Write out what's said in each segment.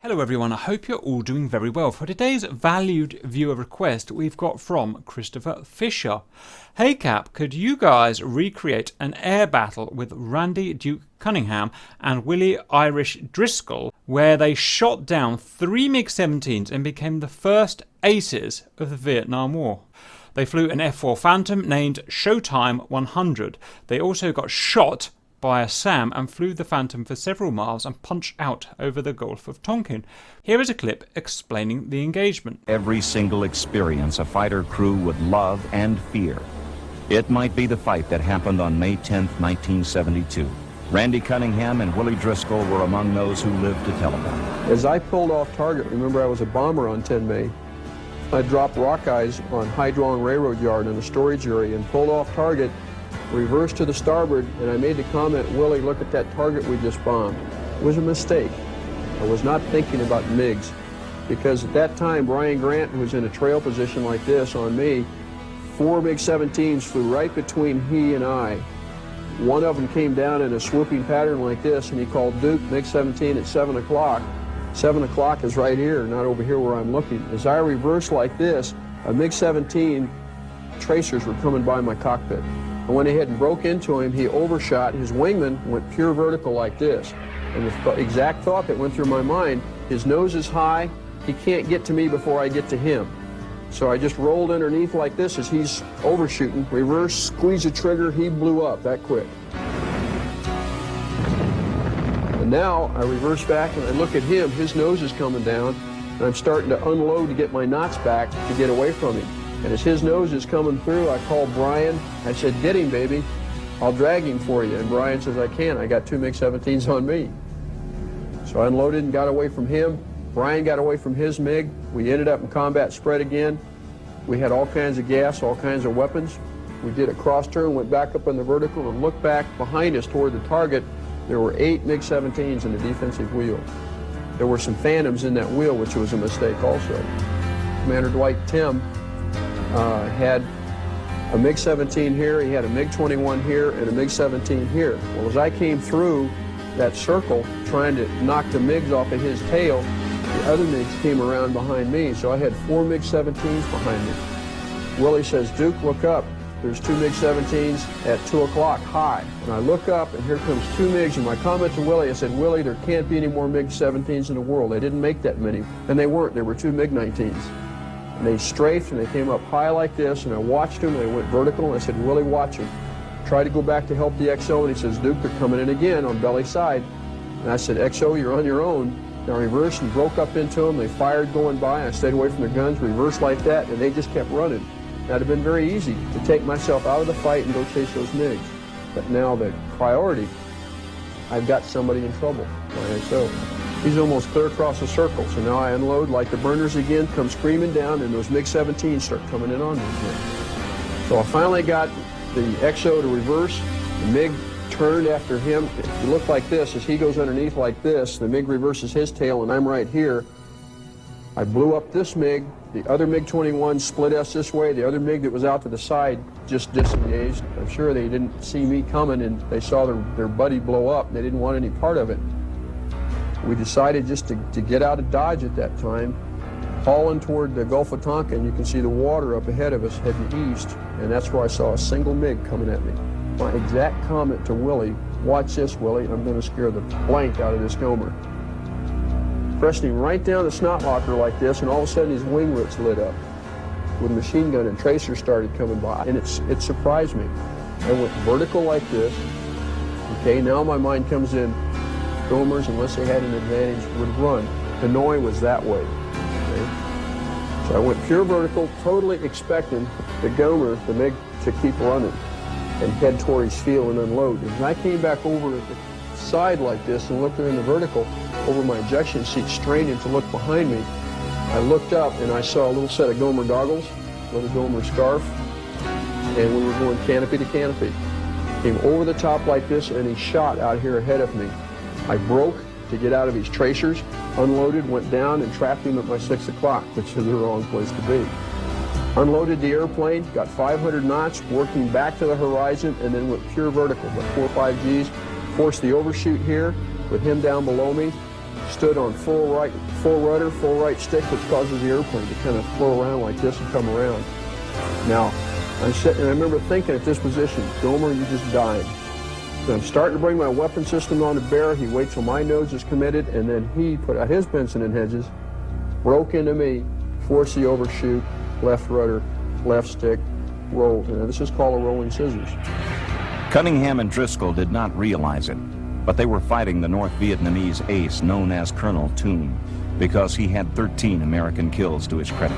Hello everyone, I hope you're all doing very well. For today's valued viewer request, we've got from Christopher Fisher. Hey Cap, could you guys recreate an air battle with Randy Duke Cunningham and Willie Irish Driscoll, where they shot down 3 MiG-17s and became the first aces of the Vietnam War? They flew an F-4 Phantom named Showtime 100. They also got shot by a SAM and flew the Phantom for several miles and punched out over the Gulf of Tonkin. Here is a clip explaining the engagement. Every single experience a fighter crew would love and fear. It might be the fight that happened on May 10, 1972. Randy Cunningham and Willie Driscoll were among those who lived to tell about it. As I pulled off target, remember I was a bomber on 10 May, I dropped rock eyes on Hydron Railroad Yard in a storage area and pulled off target, reversed to the starboard, and I made the comment, Willie, look at that target we just bombed. It was a mistake. I was not thinking about Migs, because at that time Brian Grant was in a trail position like this on me. 4 MiG-17s flew right between he and I. One of them came down in a swooping pattern like this, and he called Duke MiG-17 at 7 o'clock. 7 o'clock is right here, not over here where I'm looking. As I reversed like this, a MiG-17 tracers were coming by my cockpit. I went ahead and broke into him. He overshot. His wingman went pure vertical like this. And the exact thought that went through my mind, his nose is high, he can't get to me before I get to him. So I just rolled underneath like this as he's overshooting. Reverse, squeeze the trigger, he blew up that quick. And now I reverse back and I look at him, his nose is coming down, and I'm starting to unload to get my knots back to get away from him. And as his nose is coming through, I called Brian. I said, get him, baby. I'll drag him for you. And Brian says, I can't. I got 2 MiG-17s on me. So I unloaded and got away from him. Brian got away from his MiG. We ended up in combat spread again. We had all kinds of gas, all kinds of weapons. We did a cross turn, went back up in the vertical, and looked back behind us toward the target. There were 8 MiG-17s in the defensive wheel. There were some Phantoms in that wheel, which was a mistake also. Commander Dwight Tim had a MiG-17 here, he had a MiG-21 here, and a MiG-17 here. Well, as I came through that circle trying to knock the MiGs off of his tail, the other MiGs came around behind me, so I had 4 MiG-17s behind me. Willie says, Duke, look up. There's 2 MiG-17s at 2 o'clock high. And I look up, and here comes 2 MiGs, and my comment to Willie, I said, Willie, there can't be any more MiG-17s in the world. They didn't make that many. And they weren't. There were 2 MiG-19s. And they strafed and they came up high like this, and I watched them, and they went vertical, and I said, Willie, watch them. Tried to go back to help the XO, and he says, Duke, they're coming in again on belly side. And I said, XO, you're on your own. And I reversed and broke up into them. They fired going by, and I stayed away from their guns, reversed like that, and they just kept running. That would have been very easy to take myself out of the fight and go chase those MiGs. But now the priority, I've got somebody in trouble, my XO. He's almost clear across the circle, so now I unload like the burners again, come screaming down, and those MiG-17s start coming in on me again. So I finally got the XO to reverse. The MiG turned after him. If you look like this, as he goes underneath like this, the MiG reverses his tail, and I'm right here. I blew up this MiG. The other MiG-21 split us this way. The other MiG that was out to the side just disengaged. I'm sure they didn't see me coming, and they saw their buddy blow up, and they didn't want any part of it. We decided just to get out of Dodge at that time, hauling toward the Gulf of Tonkin. You can see the water up ahead of us heading east, and that's where I saw a single MiG coming at me. My exact comment to Willie, watch this, Willie, I'm going to scare the blank out of this Gomer. Pressed him right down the snot locker like this, and all of a sudden his wing roots lit up with a machine gun, and tracers started coming by, and it surprised me. I went vertical like this. Okay, now my mind comes in, Gomers, unless they had an advantage, would run. Hanoi was that way. Okay? So I went pure vertical, totally expecting the Gomer, the MiG, to keep running and head toward his field and unload. And when I came back over at the side like this and looked in the vertical over my ejection seat, straining to look behind me, I looked up and I saw a little set of Gomer goggles with a Gomer scarf, and we were going canopy to canopy. Came over the top like this, and he shot out here ahead of me. I broke to get out of his tracers, unloaded, went down, and trapped him at my 6 o'clock, which is the wrong place to be. Unloaded the airplane, got 500 knots, working back to the horizon, and then went pure vertical, with 4 or 5 Gs. Forced the overshoot here, with him down below me, stood on full rudder, full right stick, which causes the airplane to kind of flow around like this and come around. Now, I'm sitting, and I remember thinking at this position, Gomer, you just died. So I'm starting to bring my weapon system on to bear. He waits till my nose is committed, and then he put out his Benson and Hedges, broke into me, forced the overshoot, left rudder, left stick, rolled. And this is called a rolling scissors. Cunningham and Driscoll did not realize it, but they were fighting the North Vietnamese ace known as Colonel Toon, because he had 13 American kills to his credit.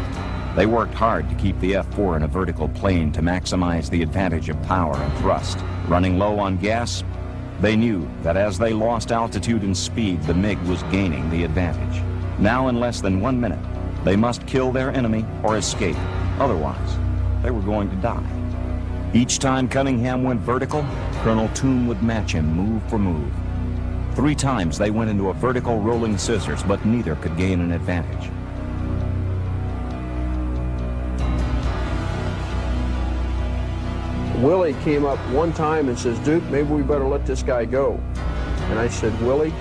They worked hard to keep the F-4 in a vertical plane to maximize the advantage of power and thrust. Running low on gas, they knew that as they lost altitude and speed, the MiG was gaining the advantage. Now, in less than 1 minute, they must kill their enemy or escape. Otherwise, they were going to die. Each time Cunningham went vertical, Colonel Toon would match him move for move. 3 times they went into a vertical rolling scissors, but neither could gain an advantage. Willie came up one time and says, Duke, maybe we better let this guy go. And I said, Willie,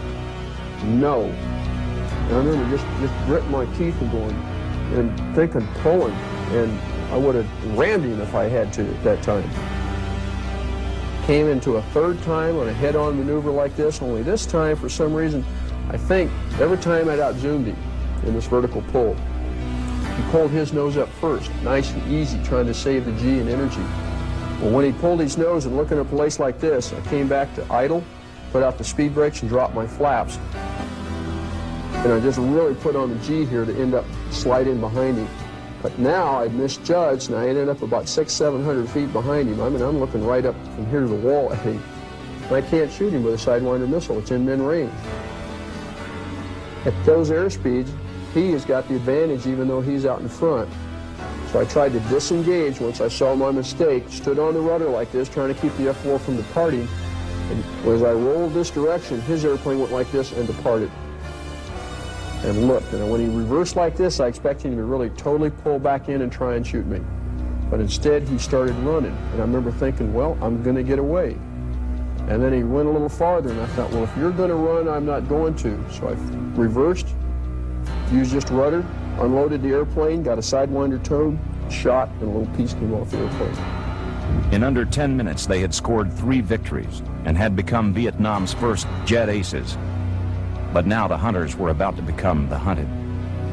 no. And I remember just gritting my teeth and going, and thinking, pulling, and I would have rammed him if I had to at that time. Came into a third time on a head-on maneuver like this, only this time, for some reason, I think every time I'd out-zoomed him in this vertical pull. He pulled his nose up first, nice and easy, trying to save the G and energy. Well, when he pulled his nose and looking at a place like this, I came back to idle, put out the speed brakes and dropped my flaps. And I just really put on the G here to end up sliding behind him. But now I'd misjudged and I ended up about 600-700 feet behind him. I mean, I'm looking right up from here to the wall at him. And I can't shoot him with a Sidewinder missile. It's in mid-range. At those airspeeds, he has got the advantage even though he's out in front. So I tried to disengage once I saw my mistake, stood on the rudder like this, trying to keep the F-4 from departing. And as I rolled this direction, his airplane went like this and departed. And looked, and when he reversed like this, I expected him to really totally pull back in and try and shoot me. But instead, he started running. And I remember thinking, well, I'm going to get away. And then he went a little farther, and I thought, well, if you're going to run, I'm not going to. So I reversed, used just rudder, unloaded the airplane, got a Sidewinder towed, shot, and a little piece came off the airplane. In under 10 minutes, they had scored 3 victories and had become Vietnam's first jet aces. But now the hunters were about to become the hunted.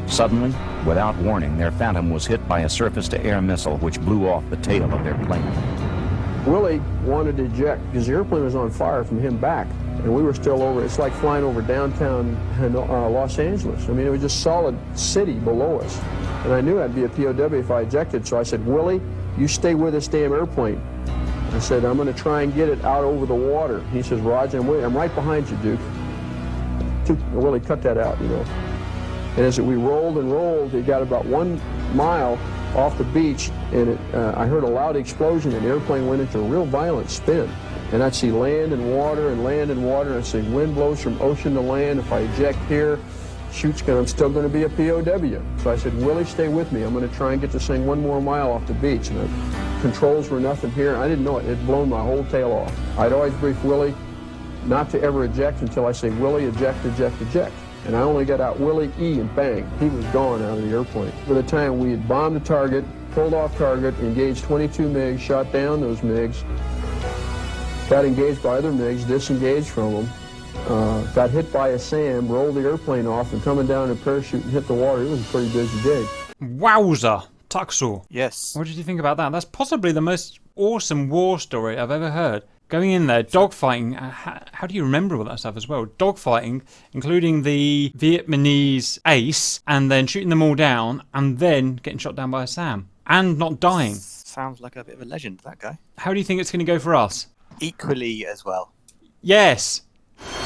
Suddenly, without warning, their Phantom was hit by a surface-to-air missile which blew off the tail of their plane. Willie wanted to eject because the airplane was on fire from him back, and we were still over. It's like flying over downtown Los Angeles. I mean, it was just solid city below us. And I knew I'd be a POW if I ejected, so I said, Willie, you stay with this damn airplane. I said, I'm going to try and get it out over the water. He says, Roger, I'm right behind you, Duke. Willie cut that out, you know. And as we rolled and rolled, it got about 1 mile off the beach, and I heard a loud explosion, and the airplane went into a real violent spin. And I'd see land and water and land and water, and I'd see wind blows from ocean to land. If I eject here, shoot's I'm still going to be a POW. So I said, Willie, stay with me. I'm going to try and get this thing 1 more mile off the beach. And the controls were nothing here. I didn't know it. It had blown my whole tail off. I'd always brief Willie not to ever eject until I say, Willie, eject, eject, eject. And I only got out Willie E and bang, he was gone out of the airplane. By the time we had bombed the target, pulled off target, engaged 22 MiGs, shot down those MiGs, got engaged by other MiGs, disengaged from them, got hit by a SAM, rolled the airplane off, and coming down in a parachute and hit the water. It was a pretty busy day. Wowza, Tuxall. Yes. What did you think about that? That's possibly the most awesome war story I've ever heard. Going in there, dogfighting, how do you remember all that stuff as well? Dogfighting, including the Vietnamese ace, and then shooting them all down, and then getting shot down by a SAM. And not dying. Sounds like a bit of a legend, that guy. How do you think it's going to go for us? Equally as well. Yes.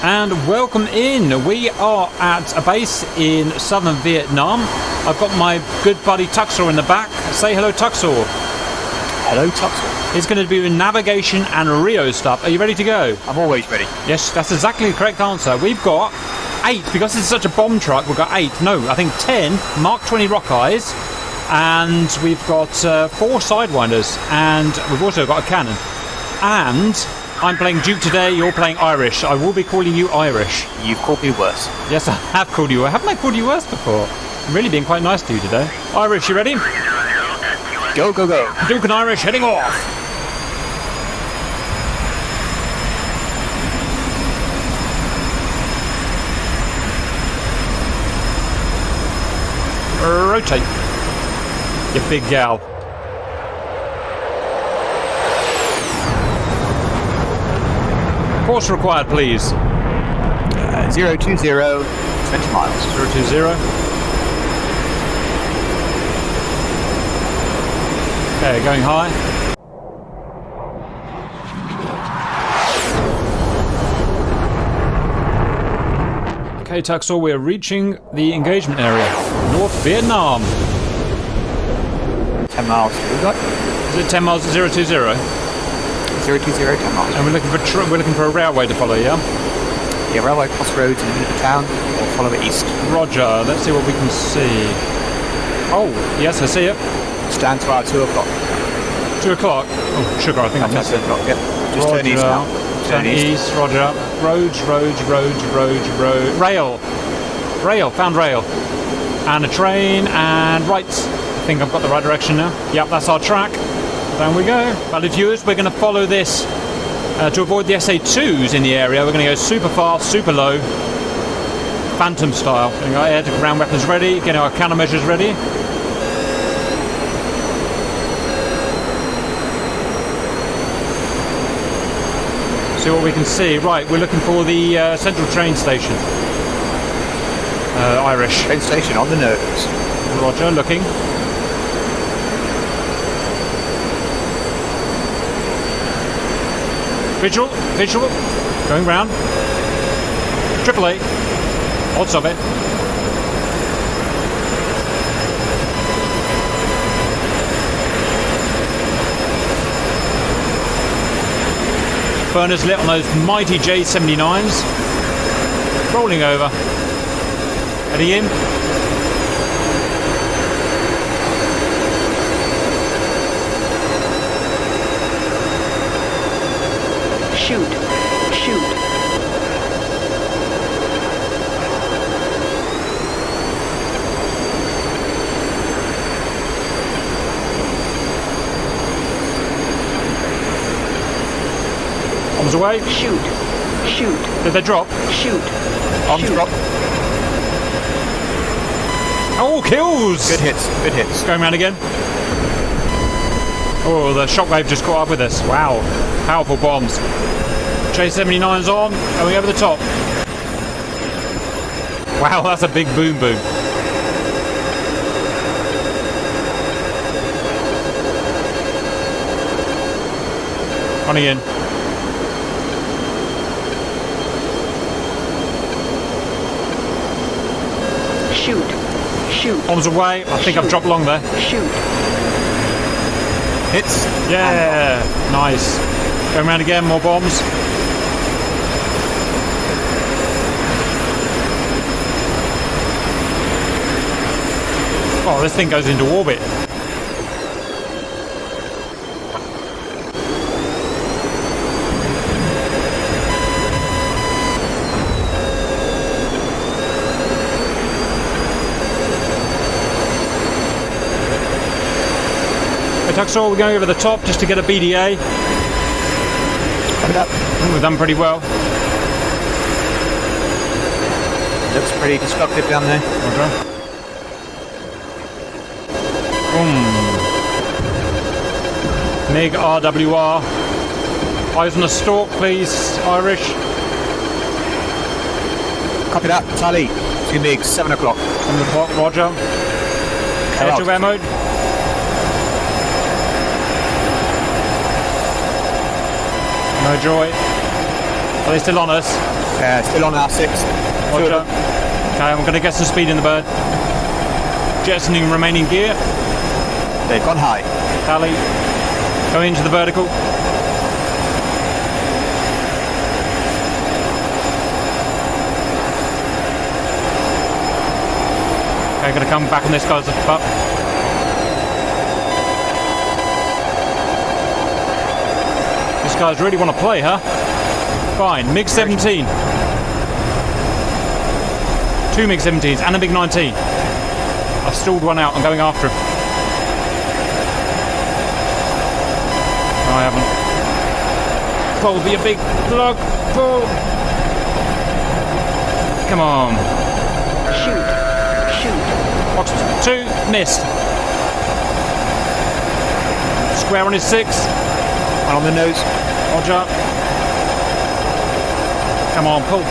And welcome in. We are at a base in southern Vietnam. I've got my good buddy Tuxall in the back. Say hello, Tuxall. Hello, Tuxall. He's going to be doing navigation and Rio stuff. Are you ready to go? I'm always ready. Yes, that's exactly the correct answer. We've got 8, because this is such a bomb truck, we've got 8, no, I think 10 Mark 20 Rockeyes, and we've got 4 Sidewinders, and we've also got a cannon. And I'm playing Duke today, you're playing Irish. I will be calling you Irish. You've called me worse. Yes, I have called you. Haven't I called you worse before? I'm really being quite nice to you today. Irish, you ready? Go, go, go. Duke and Irish heading off. Rotate. You big gal. Course required, please. 020, 20 miles. 020. Okay, going high. Okay, Tuxor, we're reaching the engagement area. North Vietnam. 10 miles. We got Is it 10 miles to 020? 020, 10 miles. And we're looking for a railway to follow, yeah? Yeah, railway crossroads in the middle of town, or follow it east. Roger, let's see what we can see. Oh, yes, I see it. Stand to our 2 o'clock. 2 o'clock. Oh, sugar, I think I missed 2 it. o'clock, yep. Just turn east now. Turn east, roger. Roads. Rail, found rail. And a train, and right. I think I've got the right direction now. Yep, that's our track. Down we go. Valid viewers, we're going to follow this to avoid the SA2s in the area. We're going to go super fast, super low, Phantom style. Getting our air to ground weapons ready, getting our countermeasures ready. See what we can see. Right, we're looking for the central train station. Irish. Train station on the nose. Roger, looking. Visual, going round. Triple A, odds of it. Burners lit on those mighty J79s. Rolling over. Heading in. Shoot. Arms away. Shoot. Did they drop? Shoot. Arms drop. Oh, kills! Good hits. Going round again. Oh, the shockwave just caught up with us. Wow. Powerful bombs. J79's on, going over the top. Wow, that's a big boom. Running in. Shoot. Bombs away. I think I've dropped long there. Shoot. Hits. Yeah, nice. Going round again, more bombs. Oh, this thing goes into orbit. Tuxor, we're going over the top just to get a BDA. Coming up. We've done pretty well. Looks pretty destructive down there. Roger. Mig RWR. Eyes on the stalk, please, Irish. Copy that. Tally. 2 Migs, 7 o'clock. 7 o'clock, roger. Air to air mode. No joy. Are they still on us? Still on our 6. Roger. Okay, I'm going to get some speed in the bird. Jettisoning remaining gear. They've gone high. Tally. Going into the vertical. Okay, going to come back on this guy's butt. These guys really want to play, huh? Fine. MiG 17. 2 MiG 17s and a MiG 19. I've stalled one out. I'm going after him. No, I haven't. Pull, be a big plug. Pull. Come on. Shoot. Box 2, missed. Square on his 6. One on the nose. Roger. Come on, pull.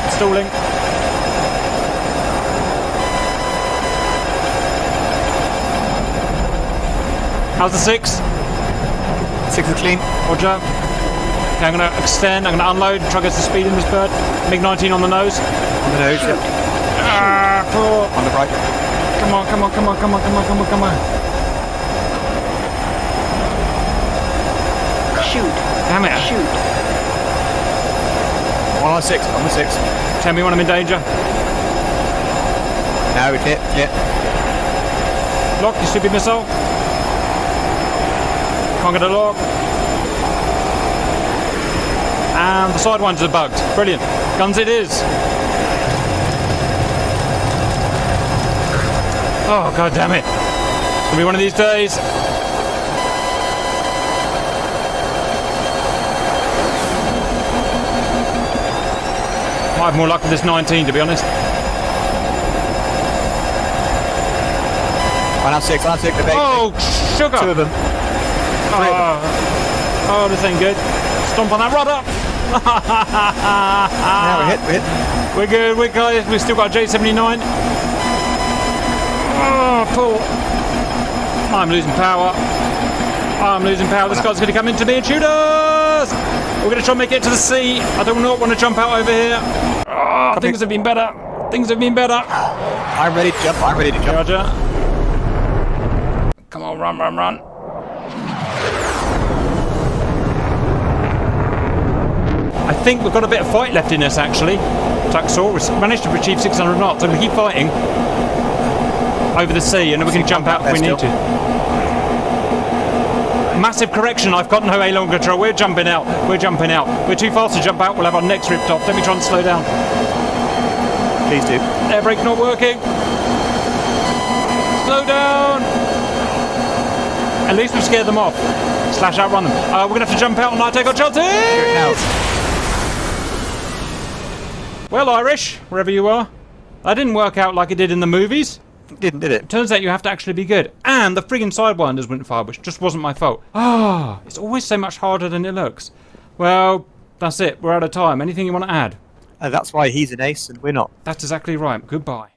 Stalling. How's the 6? 6 is clean. Roger. Okay, I'm going to extend. I'm going to unload. Try to get some speed in this bird. MiG 19 on the nose. On the nose, yep. Pull. On the right. Come on. Shoot. Damn it. Shoot. One on 6. On the 6. Tell me when I'm in danger. Now hit. Lock your stupid missile. Can't get a lock. And the side ones are bugged. Brilliant. Guns it is. Oh, god damn it. It's gonna be one of these days. Might have more luck with this 19, to be honest. One on 6. The bait. Oh, sugar! 2 of them. Oh, this ain't good. Stomp on that rudder. Now we're hit. We're good, guys. We've still got a J79. Oh, pull. I'm losing power. This guy's going to come into me and shoot us. We're going to try and make it to the sea. I do not want to jump out over here. Oh, things have been better. I'm ready to jump. Roger. Come on, run. I think we've got a bit of fight left in us, actually. Tuxor, we've managed to achieve 600 knots. I'm going to keep fighting over the sea, and then we can jump out if we need to. Massive correction, I've got no aileron control. We're jumping out. We're too fast to jump out. We'll have our necks ripped off. Let me try and slow down. Please do. Air brake not working. Slow down. At least we've scared them off. / outrun them. We're going to have to jump out and not take our chances. Now. Well, Irish, wherever you are, that didn't work out like it did in the movies. Didn't, did it? Turns out you have to actually be good. And the friggin' sidewinders went fire, which just wasn't my fault. It's always so much harder than it looks. Well, that's it. We're out of time. Anything you want to add? That's why he's an ace and we're not. That's exactly right. Goodbye.